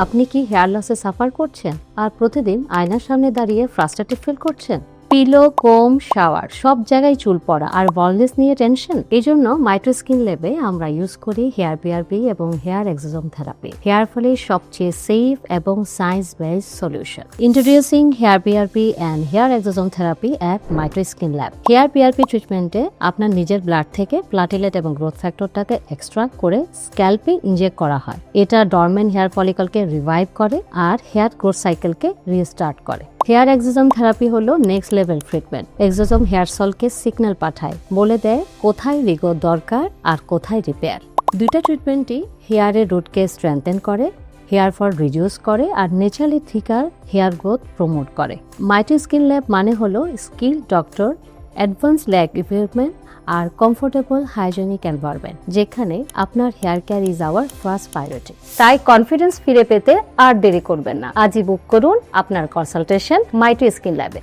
আপনি কি হেয়ার লসে সাফার করছেন আর প্রতিদিন আয়নার সামনে দাঁড়িয়ে ফ্রাস্ট্রেটেড ফিল করছেন? পিলো, কোম, শাওয়ার সব জায়গায় চুল পড়া আর বলনেস নিয়ে টেনশন? এই জন্য মাইট্রো স্কিন ল্যাবে আমরা ইউজ করি হেয়ার পিআরপি এবং হেয়ার এক্সোজোম থেরাপি, হেয়ার ফলের সবচেয়ে সেফ এবং science based solution. Introducing hair PRP and hair exosome therapy at Mitro skin lab. Hair PRP ট্রিটমেন্টে আপনার নিজের ব্লাড থেকে প্লাটিলেট এবং গ্রোথ ফ্যাক্টরটাকে এক্সট্রাক্ট করে স্ক্যাল্পে ইনজেক্ট করা হয়। এটা ডরমেন্ট হেয়ার ফলিকলকে রিভাইভ করে আর হেয়ার গ্রোথ সাইকেলকে রিস্টার্ট করে। হেয়ার এক্সোজোম থেরাপি হলো next level treatment. Exosome hair সলকে সিগন্যাল পাঠায়, বলে দেয় কোথায় রিগো দরকার আর কোথায় রিপেয়ার। দুইটা ট্রিটমেন্টই হেয়ারের রুটকে স্ট্রেংথেন করে, হেয়ার ফল রিডিউস করে আর naturally thicker hair growth promote করে। মাইট্রো স্কিন ল্যাব মানে হলো skill doctor, advance lab equipment আর কমফোর্টেবল হাইজেনিক এনভায়রনমেন্ট, যেখানে আপনার hair care is our first priority. তাই কনফিডেন্স ফিরে পেতে আর দেরি করবেন না, আজই বুক করুন আপনার কনসালটেশন মাইট্রো স্কিন ল্যাবে।